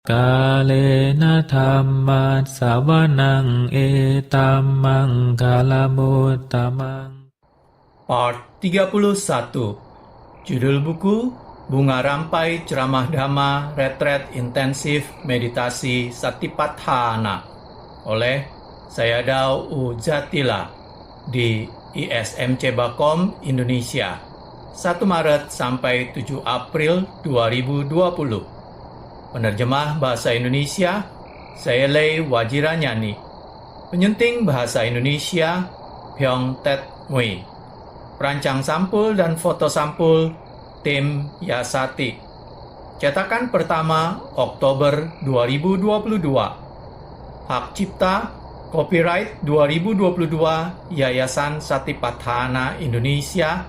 Kalena dhammat sawanang etamang kalamutamang. Part 31. Judul buku Bunga Rampai Ceramah Dhamma Retret Intensif Meditasi Satipatthana oleh Sayadaw U. Jatila di ISMC Bakom, Indonesia 1 Maret sampai 7 April 2020. Penerjemah Bahasa Indonesia saya Lei Wajiranyani. Penyunting Bahasa Indonesia Pyong Tet Mui. Perancang sampul dan foto sampul tim Yasati. Cetakan pertama Oktober 2022. Hak cipta copyright 2022 Yayasan Satipatthana Indonesia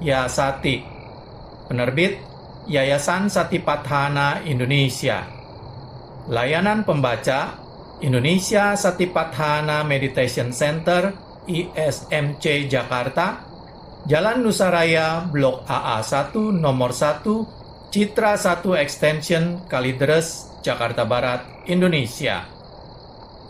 Yasati. Penerbit Yayasan Satipatthana Indonesia. Layanan pembaca Indonesia Satipatthana Meditation Center ISMC Jakarta, Jalan Nusaraya, Blok AA1, Nomor 1, Citra 1 Extension, Kalideres, Jakarta Barat, Indonesia.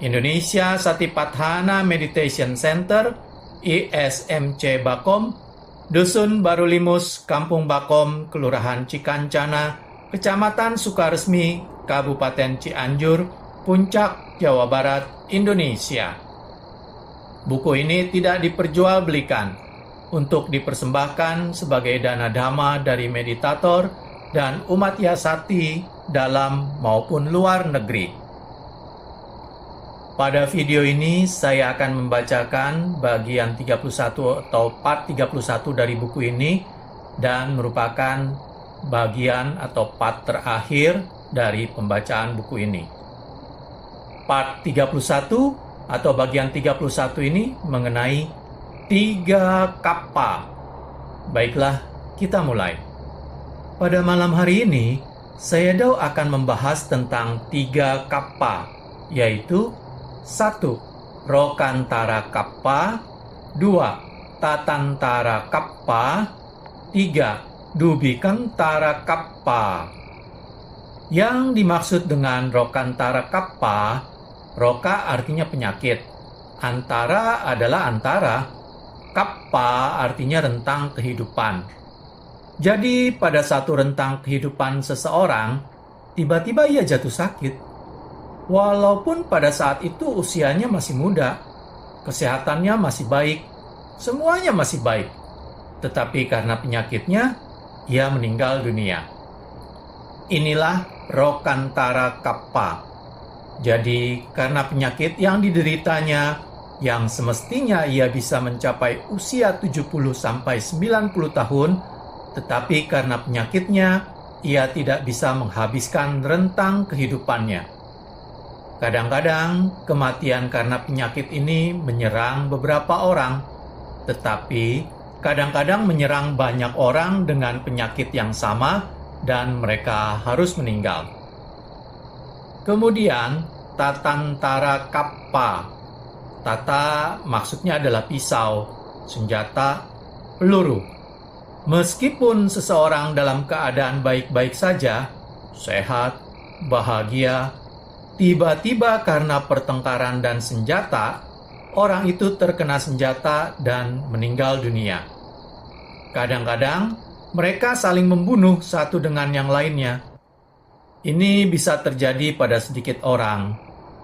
Indonesia Satipatthana Meditation Center, ISMC Bakom, Dusun Barulimus, Kampung Bakom, Kelurahan Cikancana, Kecamatan Sukaresmi, Kabupaten Cianjur, Puncak, Jawa Barat, Indonesia. Buku ini tidak diperjualbelikan, untuk dipersembahkan sebagai dana dhamma dari meditator dan umat Yasati dalam maupun luar negeri. Pada video ini saya akan membacakan bagian 31 atau part 31 dari buku ini dan merupakan bagian atau part terakhir dari pembacaan buku ini. Part 31 atau bagian 31 ini mengenai 3 kappa. Baiklah, kita mulai. Pada malam hari ini, Sayadaw akan membahas tentang 3 kappa, yaitu 1. Rokantara kappa, 2. Tatantara kappa, 3. Dubikantara kappa. Yang dimaksud dengan rokantara kappa, roka artinya penyakit, antara adalah antara, kappa artinya rentang kehidupan. Jadi pada satu rentang kehidupan seseorang, tiba-tiba ia jatuh sakit. Walaupun pada saat itu usianya masih muda, kesehatannya masih baik, semuanya masih baik. Tetapi karena penyakitnya, ia meninggal dunia. Inilah rokantara kappa. Jadi karena penyakit yang dideritanya, yang semestinya ia bisa mencapai usia 70-90 tahun, tetapi karena penyakitnya, ia tidak bisa menghabiskan rentang kehidupannya. Kadang-kadang, kematian karena penyakit ini menyerang beberapa orang, tetapi kadang-kadang menyerang banyak orang dengan penyakit yang sama, dan mereka harus meninggal. Kemudian, tatantara kappa. Tata maksudnya adalah pisau, senjata, peluru. Meskipun seseorang dalam keadaan baik-baik saja, sehat, bahagia, tiba-tiba karena pertengkaran dan senjata, orang itu terkena senjata dan meninggal dunia. Kadang-kadang, mereka saling membunuh satu dengan yang lainnya. Ini bisa terjadi pada sedikit orang,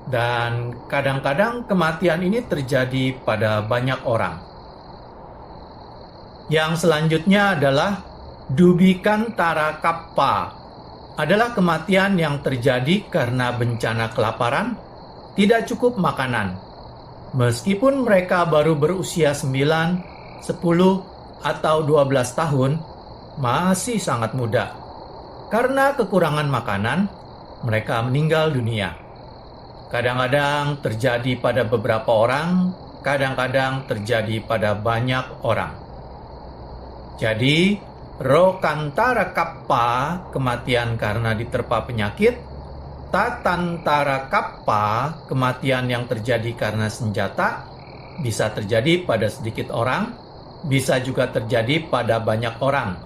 dan kadang-kadang kematian ini terjadi pada banyak orang. Yang selanjutnya adalah dubikantara kappa. Adalah kematian yang terjadi karena bencana kelaparan, tidak cukup makanan. Meskipun mereka baru berusia 9, 10, atau 12 tahun, masih sangat muda. Karena kekurangan makanan, mereka meninggal dunia. Kadang-kadang terjadi pada beberapa orang, kadang-kadang terjadi pada banyak orang. Jadi, rokantara kappa, kematian karena diterpa penyakit, tatantara kappa, kematian yang terjadi karena senjata, bisa terjadi pada sedikit orang, bisa juga terjadi pada banyak orang.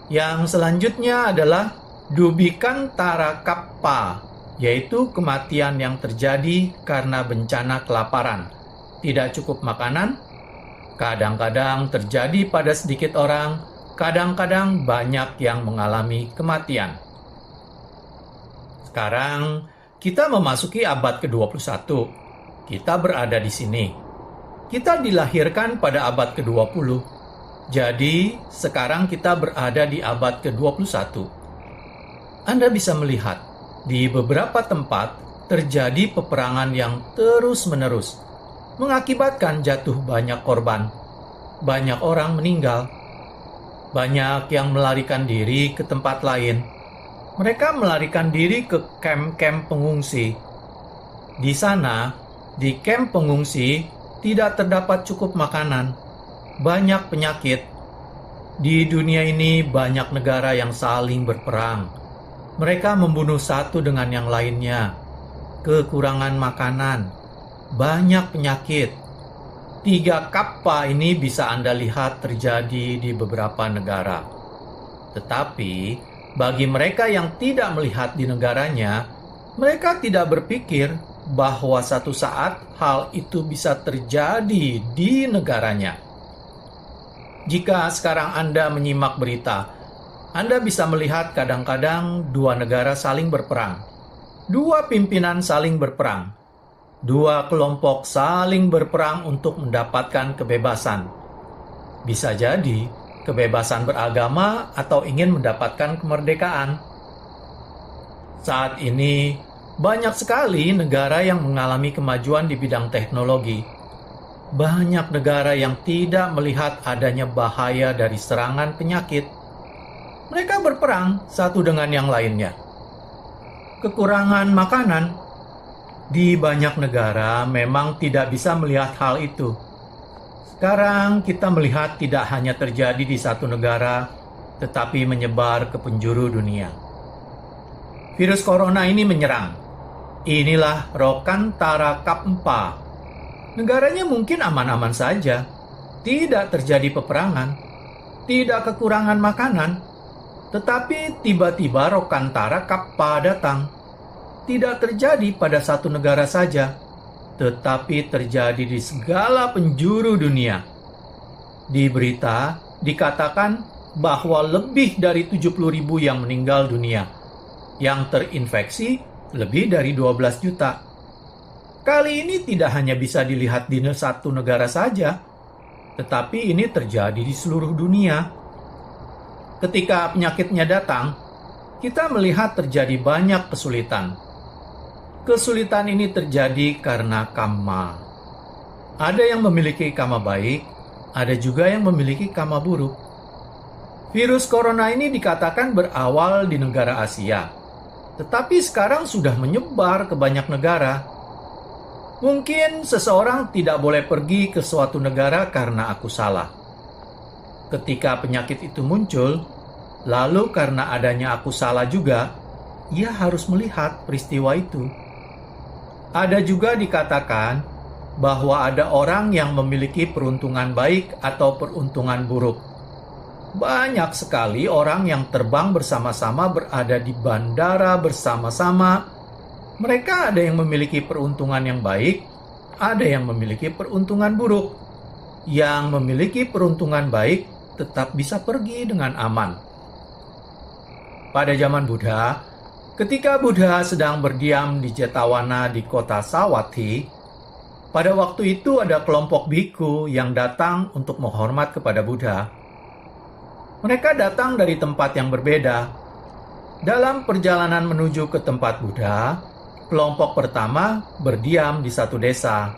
Yang selanjutnya adalah Dubikan tara kappa, yaitu kematian yang terjadi karena bencana kelaparan. Tidak cukup makanan, kadang-kadang terjadi pada sedikit orang, kadang-kadang banyak yang mengalami kematian. Sekarang kita memasuki abad ke-21. Kita berada di sini. Kita dilahirkan pada abad ke-20. Jadi, sekarang kita berada di abad ke-21. Anda bisa melihat, di beberapa tempat terjadi peperangan yang terus-menerus, mengakibatkan jatuh banyak korban. Banyak orang meninggal. Banyak yang melarikan diri ke tempat lain. Mereka melarikan diri ke kamp-kamp pengungsi. Di sana, di kamp pengungsi, tidak terdapat cukup makanan. Banyak penyakit. Di dunia ini banyak negara yang saling berperang. Mereka membunuh satu dengan yang lainnya. Kekurangan makanan, banyak penyakit. 3 kappa ini bisa Anda lihat terjadi di beberapa negara. Tetapi, bagi mereka yang tidak melihat di negaranya, mereka tidak berpikir bahwa satu saat hal itu bisa terjadi di negaranya. Jika sekarang Anda menyimak berita, Anda bisa melihat kadang-kadang 2 negara saling berperang. 2 pimpinan saling berperang. 2 kelompok saling berperang untuk mendapatkan kebebasan. Bisa jadi kebebasan beragama atau ingin mendapatkan kemerdekaan. Saat ini, banyak sekali negara yang mengalami kemajuan di bidang teknologi. Banyak negara yang tidak melihat adanya bahaya dari serangan penyakit. Mereka berperang satu dengan yang lainnya. Kekurangan makanan di banyak negara memang tidak bisa melihat hal itu. Sekarang kita melihat tidak hanya terjadi di satu negara, tetapi menyebar ke penjuru dunia. Virus corona ini menyerang. Inilah Rokantara Kappa. Negaranya mungkin aman-aman saja. Tidak terjadi peperangan. Tidak kekurangan makanan. Tetapi tiba-tiba Rokantara Kappa datang. Tidak terjadi pada satu negara saja, tetapi terjadi di segala penjuru dunia. Di berita dikatakan bahwa lebih dari 70.000 yang meninggal dunia. Yang terinfeksi lebih dari 12 juta. Kali ini tidak hanya bisa dilihat di satu negara saja, tetapi ini terjadi di seluruh dunia. Ketika penyakitnya datang, kita melihat terjadi banyak kesulitan. Kesulitan ini terjadi karena karma. Ada yang memiliki karma baik, ada juga yang memiliki karma buruk. Virus corona ini dikatakan berawal di negara Asia, tetapi sekarang sudah menyebar ke banyak negara. Mungkin seseorang tidak boleh pergi ke suatu negara karena aku salah. Ketika penyakit itu muncul, lalu karena adanya aku salah juga, ia harus melihat peristiwa itu. Ada juga dikatakan bahwa ada orang yang memiliki peruntungan baik atau peruntungan buruk. Banyak sekali orang yang terbang bersama-sama berada di bandara bersama-sama. Mereka ada yang memiliki peruntungan yang baik, ada yang memiliki peruntungan buruk. Yang memiliki peruntungan baik tetap bisa pergi dengan aman. Pada zaman Buddha, ketika Buddha sedang berdiam di Jetawana di kota Sawathi, pada waktu itu ada kelompok biku yang datang untuk menghormat kepada Buddha. Mereka datang dari tempat yang berbeda. Dalam perjalanan menuju ke tempat Buddha, kelompok pertama berdiam di satu desa.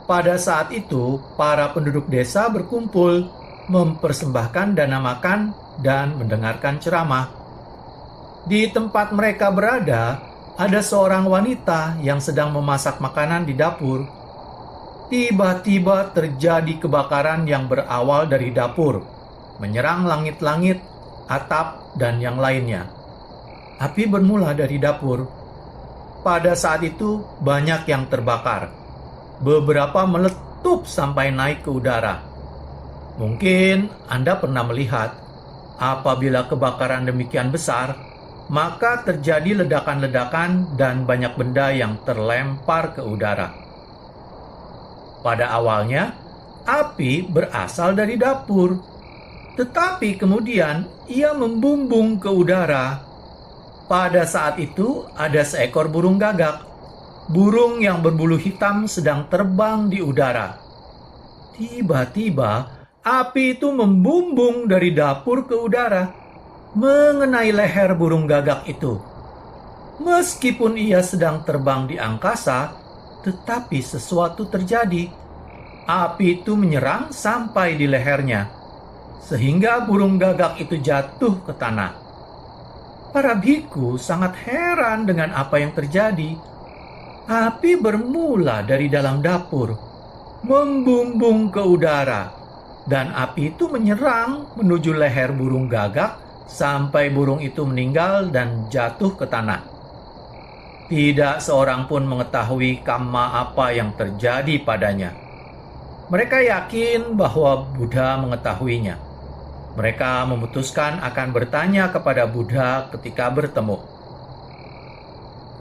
Pada saat itu, para penduduk desa berkumpul mempersembahkan dana makan dan mendengarkan ceramah. Di tempat mereka berada, ada seorang wanita yang sedang memasak makanan di dapur. Tiba-tiba terjadi kebakaran yang berawal dari dapur, menyerang langit-langit, atap, dan yang lainnya. Api bermula dari dapur. Pada saat itu, banyak yang terbakar. Beberapa meletup sampai naik ke udara. Mungkin Anda pernah melihat, apabila kebakaran demikian besar, maka terjadi ledakan-ledakan dan banyak benda yang terlempar ke udara. Pada awalnya, api berasal dari dapur, tetapi kemudian ia membumbung ke udara. Pada saat itu ada seekor burung gagak. Burung yang berbulu hitam sedang terbang di udara. Tiba-tiba, api itu membumbung dari dapur ke udara, mengenai leher burung gagak itu. Meskipun ia sedang terbang di angkasa, tetapi sesuatu terjadi. Api itu menyerang sampai di lehernya, sehingga burung gagak itu jatuh ke tanah. Para biku sangat heran dengan apa yang terjadi. Api bermula dari dalam dapur, membumbung ke udara, dan api itu menyerang menuju leher burung gagak sampai burung itu meninggal dan jatuh ke tanah. Tidak seorang pun mengetahui kamma apa yang terjadi padanya. Mereka yakin bahwa Buddha mengetahuinya. Mereka memutuskan akan bertanya kepada Buddha ketika bertemu.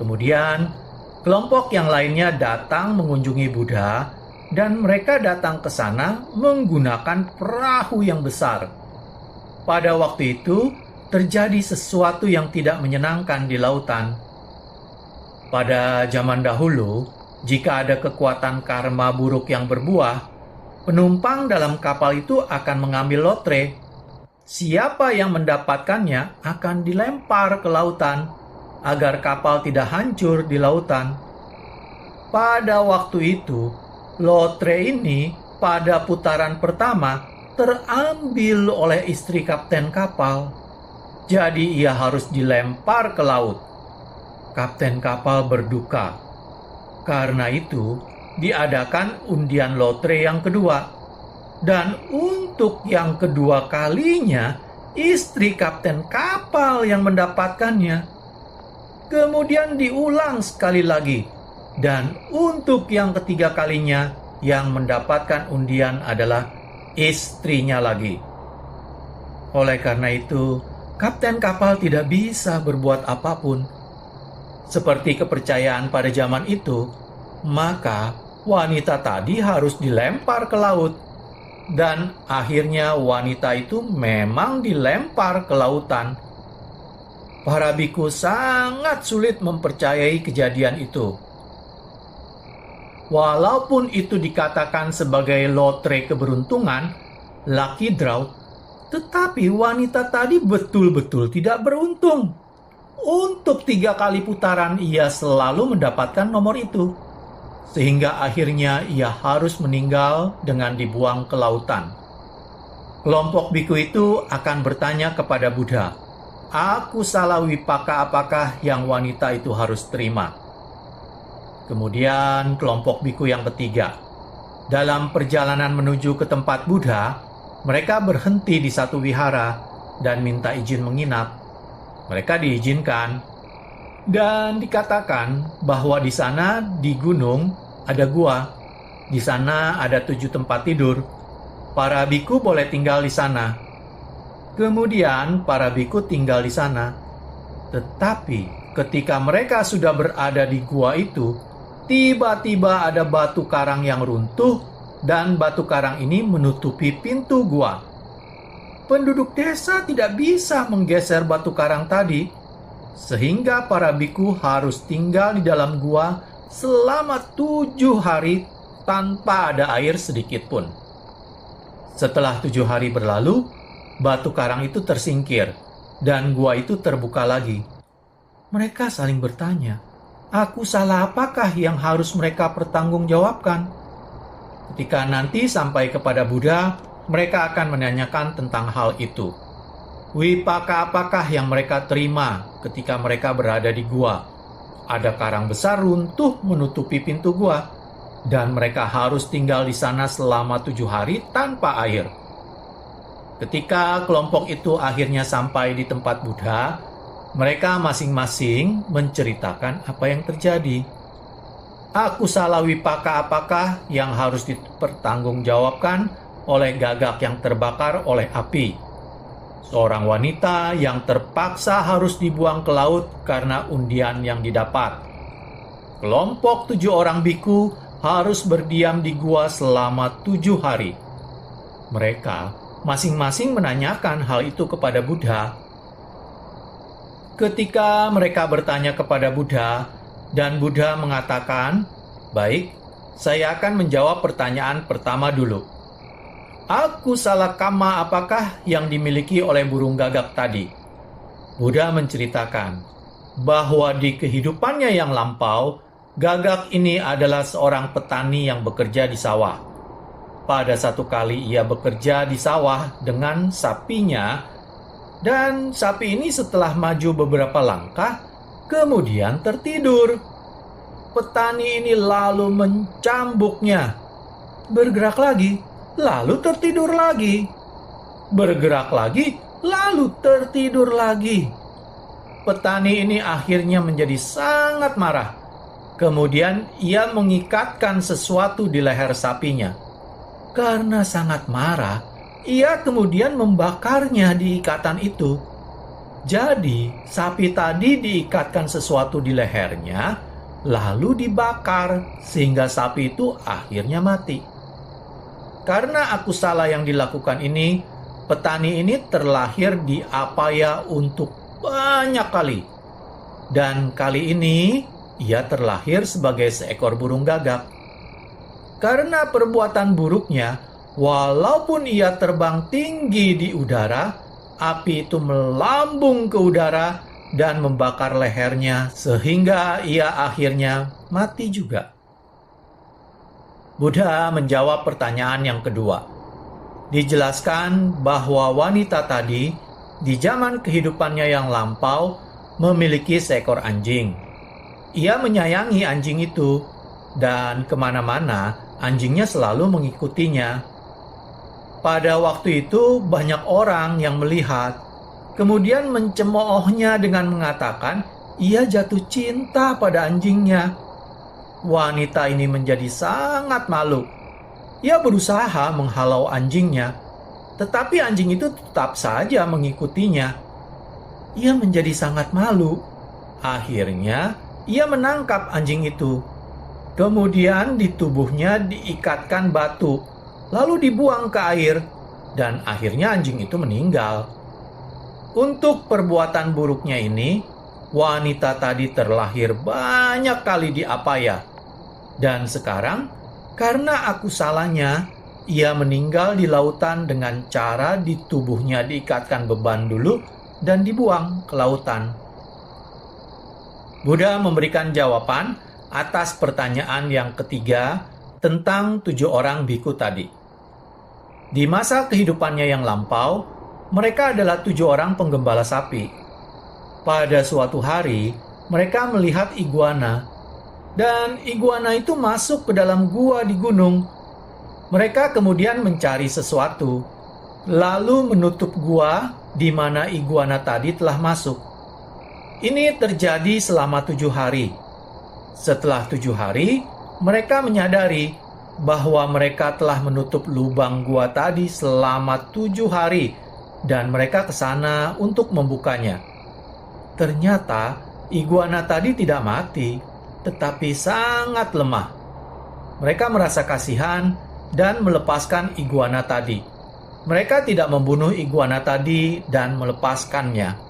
Kemudian, kelompok yang lainnya datang mengunjungi Buddha, dan mereka datang ke sana menggunakan perahu yang besar. Pada waktu itu, terjadi sesuatu yang tidak menyenangkan di lautan. Pada zaman dahulu, jika ada kekuatan karma buruk yang berbuah, penumpang dalam kapal itu akan mengambil lotre. Siapa yang mendapatkannya akan dilempar ke lautan, agar kapal tidak hancur di lautan. Pada waktu itu, lotre ini pada putaran pertama terambil oleh istri kapten kapal. Jadi ia harus dilempar ke laut. Kapten kapal berduka. Karena itu, diadakan undian lotre yang kedua. Dan untuk yang kedua kalinya, istri kapten kapal yang mendapatkannya. Kemudian diulang sekali lagi. Dan untuk yang ketiga kalinya, yang mendapatkan undian adalah istrinya lagi. Oleh karena itu, kapten kapal tidak bisa berbuat apapun. Seperti kepercayaan pada zaman itu, maka wanita tadi harus dilempar ke laut. Dan akhirnya wanita itu memang dilempar ke lautan. Para biku sangat sulit mempercayai kejadian itu. Walaupun itu dikatakan sebagai lotre keberuntungan, lucky draw, tetapi wanita tadi betul-betul tidak beruntung. Untuk 3 kali putaran ia selalu mendapatkan nomor itu. Sehingga akhirnya ia harus meninggal dengan dibuang ke lautan. Kelompok biku itu akan bertanya kepada Buddha, "Aku salah wipaka apakah yang wanita itu harus terima?" Kemudian kelompok biku yang ketiga. Dalam perjalanan menuju ke tempat Buddha, mereka berhenti di satu wihara dan minta izin menginap. Mereka diizinkan. Dan dikatakan bahwa di sana di gunung ada gua. Di sana ada 7 tempat tidur. Para biku boleh tinggal di sana. Kemudian para biku tinggal di sana. Tetapi ketika mereka sudah berada di gua itu, tiba-tiba ada batu karang yang runtuh dan batu karang ini menutupi pintu gua. Penduduk desa tidak bisa menggeser batu karang tadi, sehingga para biku harus tinggal di dalam gua selama 7 hari tanpa ada air sedikit pun. Setelah 7 hari berlalu, batu karang itu tersingkir dan gua itu terbuka lagi. Mereka saling bertanya, "Aku salah apakah yang harus mereka pertanggungjawabkan?" Ketika nanti sampai kepada Buddha, mereka akan menanyakan tentang hal itu. Wipaka apakah yang mereka terima ketika mereka berada di gua? Ada karang besar runtuh menutupi pintu gua, dan mereka harus tinggal di sana selama 7 hari tanpa air. Ketika kelompok itu akhirnya sampai di tempat Buddha, mereka masing-masing menceritakan apa yang terjadi. "Aku salah wipaka apakah yang harus dipertanggungjawabkan oleh gagak yang terbakar oleh api?" seorang wanita yang terpaksa harus dibuang ke laut karena undian yang didapat. Kelompok 7 orang biku harus berdiam di gua selama 7 hari. Mereka masing-masing menanyakan hal itu kepada Buddha. Ketika mereka bertanya kepada Buddha, dan Buddha mengatakan, "Baik, saya akan menjawab pertanyaan pertama dulu. Akusala kama apakah yang dimiliki oleh burung gagak tadi?" Buddha menceritakan bahwa di kehidupannya yang lampau, gagak ini adalah seorang petani yang bekerja di sawah. Pada satu kali ia bekerja di sawah dengan sapinya, dan sapi ini setelah maju beberapa langkah, kemudian tertidur. Petani ini lalu mencambuknya. Bergerak lagi, lalu tertidur lagi. Bergerak lagi, lalu tertidur lagi. Petani ini akhirnya menjadi sangat marah. Kemudian ia mengikatkan sesuatu di leher sapinya. Karena sangat marah, ia kemudian membakarnya di ikatan itu. Jadi, sapi tadi diikatkan sesuatu di lehernya, lalu dibakar, sehingga sapi itu akhirnya mati. Karena akusala yang dilakukan ini, petani ini terlahir di apaya untuk banyak kali. Dan kali ini, ia terlahir sebagai seekor burung gagak. Karena perbuatan buruknya, walaupun ia terbang tinggi di udara, api itu melambung ke udara dan membakar lehernya sehingga ia akhirnya mati juga. Buddha menjawab pertanyaan yang kedua. Dijelaskan bahwa wanita tadi di zaman kehidupannya yang lampau memiliki seekor anjing. Ia menyayangi anjing itu dan kemana-mana anjingnya selalu mengikutinya. Pada waktu itu banyak orang yang melihat, kemudian mencemoohnya dengan mengatakan ia jatuh cinta pada anjingnya. Wanita ini menjadi sangat malu. Ia berusaha menghalau anjingnya, tetapi anjing itu tetap saja mengikutinya. Ia menjadi sangat malu. Akhirnya ia menangkap anjing itu. Kemudian di tubuhnya diikatkan batu, lalu dibuang ke air, dan akhirnya anjing itu meninggal. Untuk perbuatan buruknya ini, wanita tadi terlahir banyak kali di apaya. Dan sekarang, karena akusalanya, ia meninggal di lautan dengan cara di tubuhnya diikatkan beban dulu dan dibuang ke lautan. Buddha memberikan jawaban atas pertanyaan yang ketiga tentang 7 orang biku tadi. Di masa kehidupannya yang lampau, mereka adalah 7 orang penggembala sapi. Pada suatu hari, mereka melihat iguana, dan iguana itu masuk ke dalam gua di gunung. Mereka kemudian mencari sesuatu, lalu menutup gua di mana iguana tadi telah masuk. Ini terjadi selama 7 hari. Setelah 7 hari, mereka menyadari bahwa mereka telah menutup lubang gua tadi selama 7 hari dan mereka ke sana untuk membukanya. Ternyata iguana tadi tidak mati, tetapi sangat lemah. Mereka merasa kasihan dan melepaskan iguana tadi. Mereka tidak membunuh iguana tadi dan melepaskannya.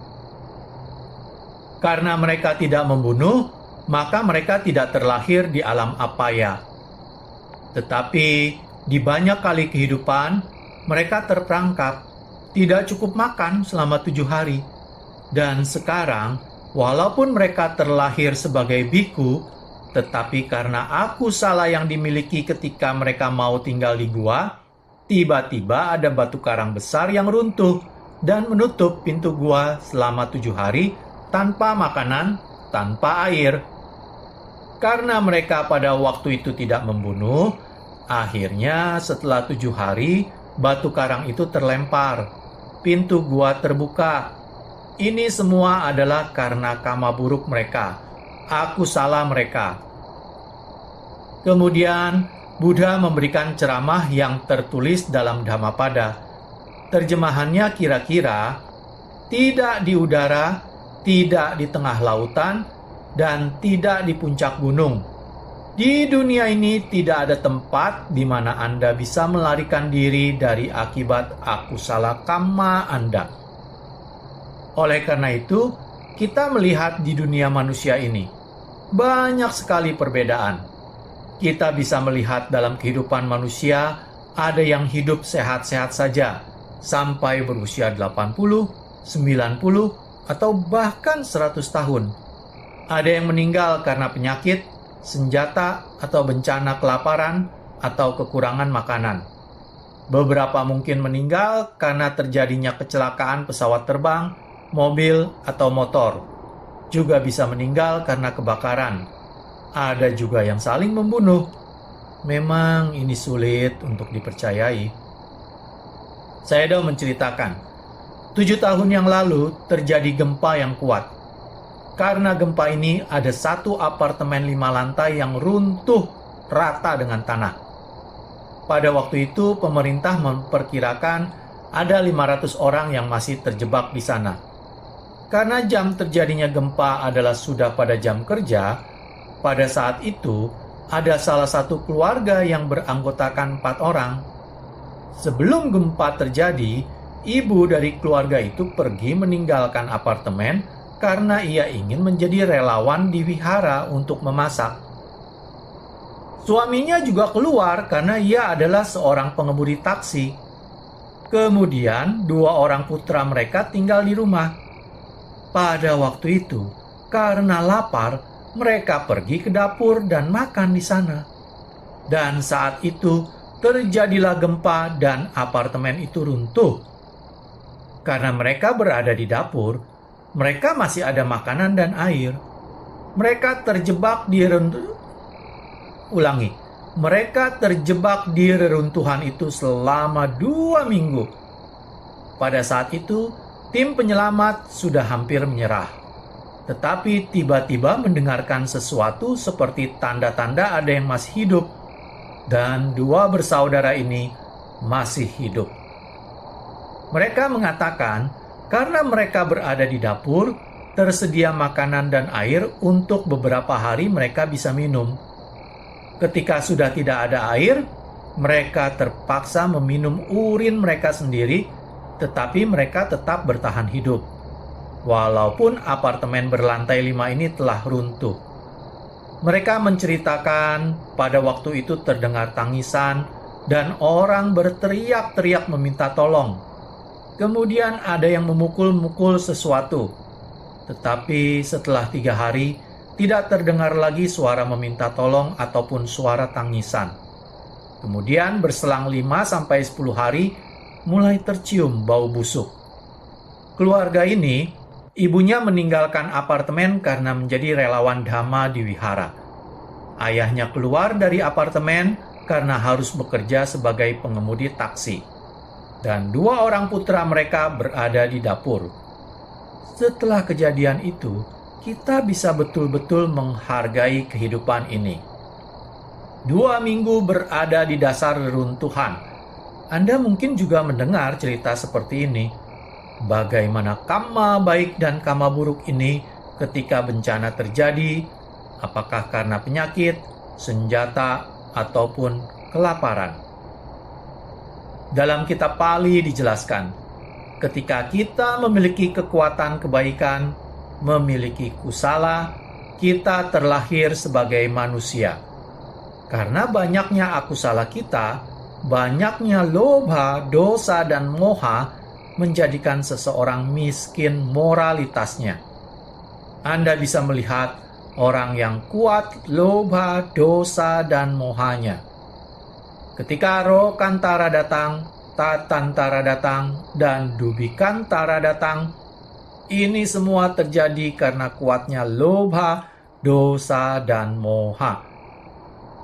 Karena mereka tidak membunuh, maka mereka tidak terlahir di alam apaya. Tetapi di banyak kali kehidupan, mereka terperangkap, tidak cukup makan selama 7 hari. Dan sekarang, walaupun mereka terlahir sebagai biku, tetapi karena akusala yang dimiliki ketika mereka mau tinggal di gua, tiba-tiba ada batu karang besar yang runtuh dan menutup pintu gua selama 7 hari tanpa makanan, tanpa air. Karena mereka pada waktu itu tidak membunuh, akhirnya setelah 7 hari, batu karang itu terlempar. Pintu gua terbuka. Ini semua adalah karena karma buruk mereka. Aku salah mereka. Kemudian, Buddha memberikan ceramah yang tertulis dalam Dhammapada. Terjemahannya kira-kira tidak di udara, tidak di tengah lautan, dan tidak di puncak gunung. Di dunia ini tidak ada tempat di mana Anda bisa melarikan diri dari akibat akusala kamma Anda. Oleh karena itu, kita melihat di dunia manusia ini banyak sekali perbedaan. Kita bisa melihat dalam kehidupan manusia ada yang hidup sehat-sehat saja sampai berusia 80, 90, atau bahkan 100 tahun. Ada yang meninggal karena penyakit, senjata, atau bencana kelaparan, atau kekurangan makanan. Beberapa mungkin meninggal karena terjadinya kecelakaan pesawat terbang, mobil, atau motor. Juga bisa meninggal karena kebakaran. Ada juga yang saling membunuh. Memang ini sulit untuk dipercayai. Saya mau menceritakan, 7 tahun yang lalu terjadi gempa yang kuat. Karena gempa ini ada satu apartemen 5 lantai yang runtuh rata dengan tanah. Pada waktu itu pemerintah memperkirakan ada 500 orang yang masih terjebak di sana. Karena jam terjadinya gempa adalah sudah pada jam kerja, pada saat itu ada salah satu keluarga yang beranggotakan 4 orang. Sebelum gempa terjadi, ibu dari keluarga itu pergi meninggalkan apartemen karena ia ingin menjadi relawan di wihara untuk memasak. Suaminya juga keluar karena ia adalah seorang pengemudi taksi. Kemudian 2 orang putra mereka tinggal di rumah. Pada waktu itu, karena lapar, mereka pergi ke dapur dan makan di sana. Dan saat itu, terjadilah gempa dan apartemen itu runtuh. Karena mereka berada di dapur, mereka masih ada makanan dan air. Mereka terjebak di Mereka terjebak di reruntuhan itu selama 2 minggu. Pada saat itu, tim penyelamat sudah hampir menyerah. Tetapi tiba-tiba mendengarkan sesuatu seperti tanda-tanda ada yang masih hidup. Dan 2 bersaudara ini masih hidup. Mereka mengatakan, karena mereka berada di dapur, tersedia makanan dan air untuk beberapa hari mereka bisa minum. Ketika sudah tidak ada air, mereka terpaksa meminum urin mereka sendiri, tetapi mereka tetap bertahan hidup. Walaupun apartemen berlantai 5 ini telah runtuh. Mereka menceritakan pada waktu itu terdengar tangisan dan orang berteriak-teriak meminta tolong. Kemudian ada yang memukul-mukul sesuatu. Tetapi setelah 3 hari, tidak terdengar lagi suara meminta tolong ataupun suara tangisan. Kemudian berselang 5-10 hari, mulai tercium bau busuk. Keluarga ini, ibunya meninggalkan apartemen karena menjadi relawan dhamma di wihara. Ayahnya keluar dari apartemen karena harus bekerja sebagai pengemudi taksi. Dan 2 orang putra mereka berada di dapur. Setelah kejadian itu, kita bisa betul-betul menghargai kehidupan ini. 2 minggu berada di dasar reruntuhan. Anda mungkin juga mendengar cerita seperti ini. Bagaimana kamma baik dan kamma buruk ini ketika bencana terjadi, apakah karena penyakit, senjata, ataupun kelaparan. Dalam kitab Pali dijelaskan, ketika kita memiliki kekuatan kebaikan, memiliki kusala, kita terlahir sebagai manusia. Karena banyaknya akusala kita, banyaknya lobha, dosa, dan moha menjadikan seseorang miskin moralitasnya. Anda bisa melihat orang yang kuat lobha, dosa, dan mohanya. Ketika roh kantara datang, tatantara datang, dan dubikantara datang, ini semua terjadi karena kuatnya lobha, dosa, dan moha.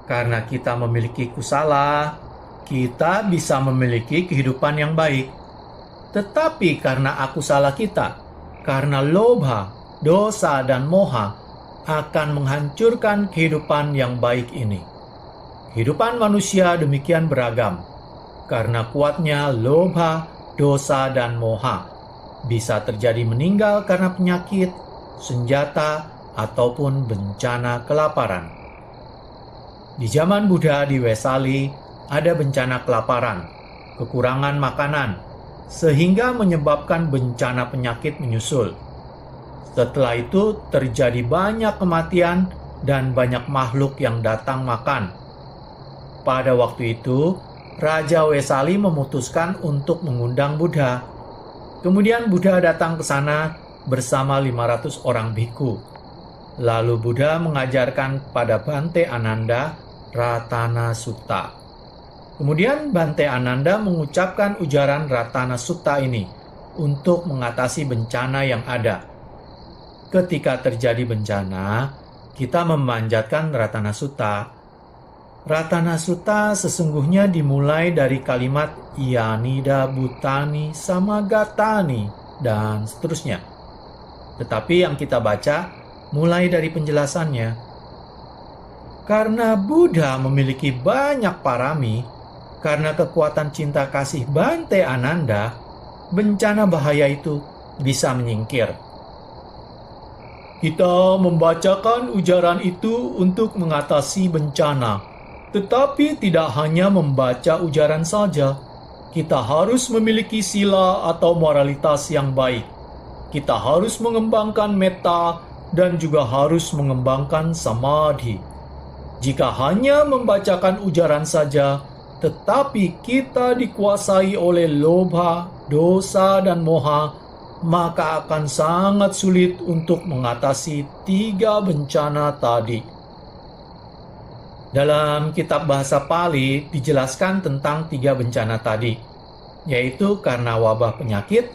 Karena kita memiliki kusala, kita bisa memiliki kehidupan yang baik. Tetapi karena akusala kita, karena lobha, dosa, dan moha, akan menghancurkan kehidupan yang baik ini. Kehidupan manusia demikian beragam, karena kuatnya lobha, dosa dan moha. Bisa terjadi meninggal karena penyakit, senjata, ataupun bencana kelaparan. Di zaman Buddha di Vesali, ada bencana kelaparan, kekurangan makanan, sehingga menyebabkan bencana penyakit menyusul. Setelah itu terjadi banyak kematian dan banyak makhluk yang datang makan. Pada waktu itu, Raja Vesali memutuskan untuk mengundang Buddha. Kemudian Buddha datang ke sana bersama 500 orang bhikkhu. Lalu Buddha mengajarkan pada Bante Ananda Ratana Sutta. Kemudian Bante Ananda mengucapkan ujaran Ratana Sutta ini untuk mengatasi bencana yang ada. Ketika terjadi bencana, kita memanjatkan Ratana Sutta. Ratana Sutta sesungguhnya dimulai dari kalimat Iyanida Bhutani Samagatani dan seterusnya. Tetapi yang kita baca mulai dari penjelasannya. Karena Buddha memiliki banyak parami, karena kekuatan cinta kasih Bante Ananda, bencana bahaya itu bisa menyingkir. Kita membacakan ujaran itu untuk mengatasi bencana, tetapi tidak hanya membaca ujaran saja. Kita harus memiliki sila atau moralitas yang baik. Kita harus mengembangkan metta dan juga harus mengembangkan samadhi. Jika hanya membacakan ujaran saja, tetapi kita dikuasai oleh lobha, dosa, dan moha, maka akan sangat sulit untuk mengatasi 3 bencana tadi. Dalam kitab bahasa Pali dijelaskan tentang 3 bencana tadi, yaitu karena wabah penyakit,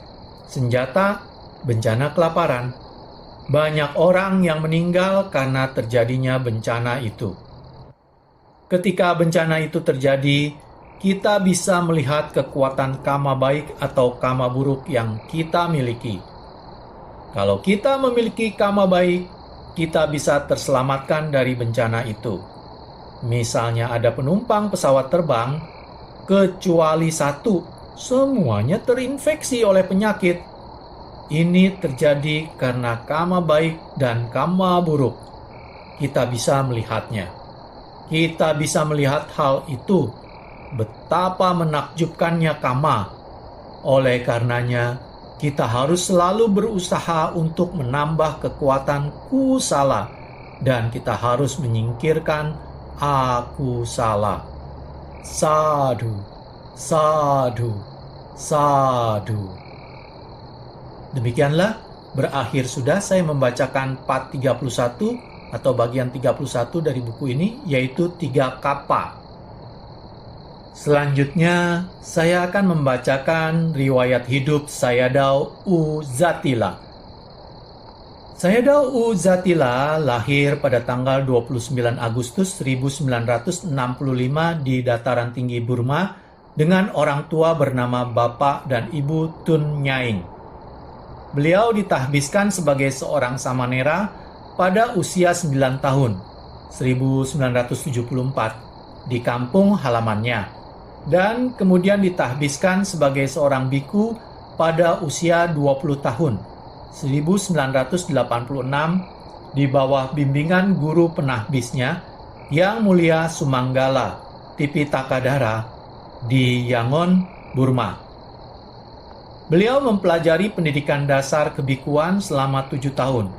senjata, bencana kelaparan. Banyak orang yang meninggal karena terjadinya bencana itu. Ketika bencana itu terjadi, kita bisa melihat kekuatan kama baik atau kama buruk yang kita miliki. Kalau kita memiliki kama baik, kita bisa terselamatkan dari bencana itu. Misalnya ada penumpang pesawat terbang, kecuali 1, semuanya terinfeksi oleh penyakit. Ini terjadi karena kama baik dan kama buruk. Kita bisa melihatnya. Kita bisa melihat hal itu. Betapa menakjubkannya kama. Oleh karenanya, kita harus selalu berusaha untuk menambah kekuatan kusala, dan kita harus menyingkirkan aku salah. Sadhu, sadhu, sadhu. Demikianlah berakhir sudah saya membacakan part 31 atau bagian 31 dari buku ini, yaitu 3 kapa. Selanjutnya, saya akan membacakan riwayat hidup Sayadaw U Zatila. Sayadaw U Zatila lahir pada tanggal 29 Agustus 1965 di dataran tinggi Burma dengan orang tua bernama Bapak dan Ibu Tun Nyaing. Beliau ditahbiskan sebagai seorang samanera pada usia 9 tahun, 1974, di kampung halamannya. Dan kemudian ditahbiskan sebagai seorang biku pada usia 20 tahun, 1986, di bawah bimbingan guru penahbisnya, Yang Mulia Sumanggala Tipitakadara di Yangon, Burma. Beliau mempelajari pendidikan dasar kebikuan selama 7 tahun,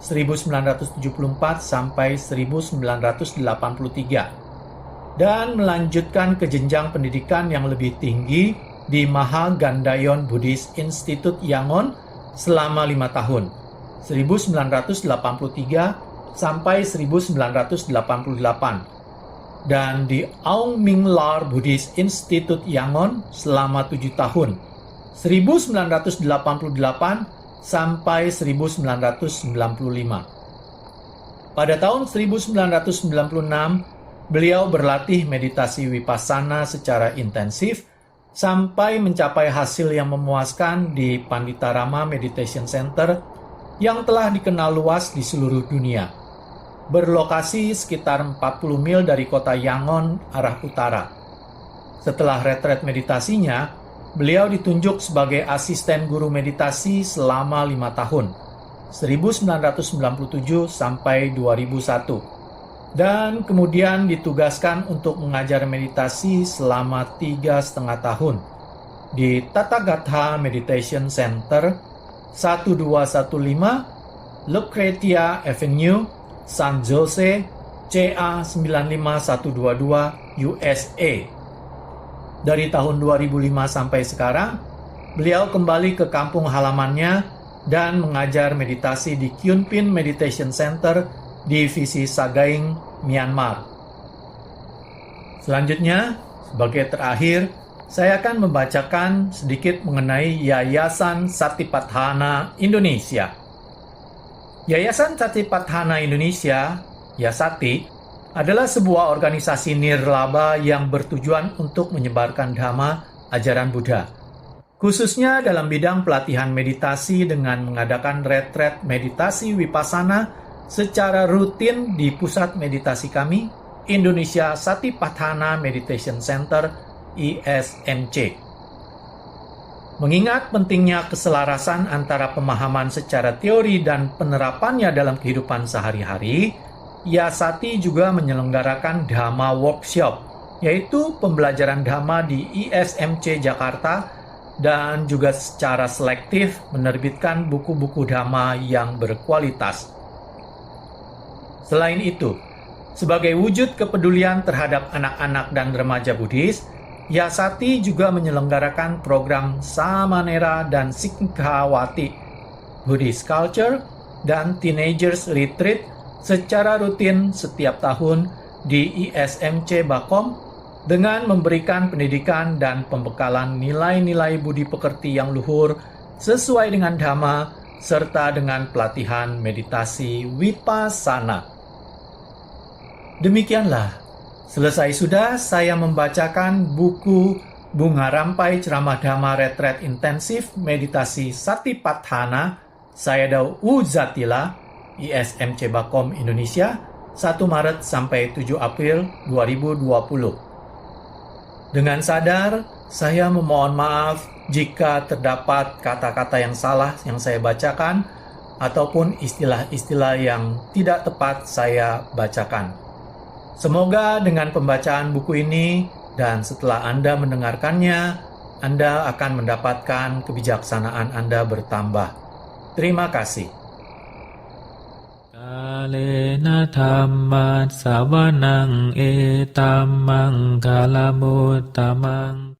1974 sampai 1983. Dan melanjutkan ke jenjang pendidikan yang lebih tinggi di Mahagandayon Buddhist Institute Yangon selama 5 tahun, 1983 sampai 1988, dan di Aung Ming Lar Buddhist Institute Yangon selama 7 tahun, 1988 sampai 1995. Pada tahun 1996, beliau berlatih meditasi vipassana secara intensif sampai mencapai hasil yang memuaskan di Panditarama Meditation Center yang telah dikenal luas di seluruh dunia. Berlokasi sekitar 40 mil dari kota Yangon, arah utara. Setelah retret meditasinya, beliau ditunjuk sebagai asisten guru meditasi selama 5 tahun, 1997 sampai 2001. Dan kemudian ditugaskan untuk mengajar meditasi selama 3,5 tahun di Tathagata Meditation Center 1215 Lucretia Avenue, San Jose, CA 95122, USA. Dari tahun 2005 sampai sekarang, beliau kembali ke kampung halamannya dan mengajar meditasi di Kyun Pin Meditation Center, Divisi Sagaing, Myanmar. Selanjutnya, sebagai terakhir, saya akan membacakan sedikit mengenai Yayasan Satipatthana Indonesia. Yayasan Satipatthana Indonesia, Yasati, adalah sebuah organisasi nirlaba yang bertujuan untuk menyebarkan dhamma ajaran Buddha, khususnya dalam bidang pelatihan meditasi dengan mengadakan retret meditasi Vipassana secara rutin di pusat meditasi kami, Indonesia Satipatthana Meditation Center, ISMC. Mengingat pentingnya keselarasan antara pemahaman secara teori dan penerapannya dalam kehidupan sehari-hari, Yasati juga menyelenggarakan Dhamma Workshop, yaitu pembelajaran Dhamma di ISMC Jakarta, dan juga secara selektif menerbitkan buku-buku Dhamma yang berkualitas. Selain itu, sebagai wujud kepedulian terhadap anak-anak dan remaja Buddhis, Yasati juga menyelenggarakan program Samanera dan Singhawati, Buddhist Culture, dan Teenagers Retreat secara rutin setiap tahun di ISMC Bakom dengan memberikan pendidikan dan pembekalan nilai-nilai budi pekerti yang luhur sesuai dengan Dhamma serta dengan pelatihan meditasi Vipassana. Demikianlah, selesai sudah saya membacakan buku Bunga Rampai Ceramah Dhamma Retret Intensif Meditasi Satipatthana Sayadaw Uzatila, ISMC Bakom Indonesia, 1 Maret sampai 7 April 2020. Dengan sadar, saya memohon maaf jika terdapat kata-kata yang salah yang saya bacakan ataupun istilah-istilah yang tidak tepat saya bacakan. Semoga dengan pembacaan buku ini dan setelah Anda mendengarkannya, Anda akan mendapatkan kebijaksanaan Anda bertambah. Terima kasih. Kalena dhamma savanang etamang kalamutamang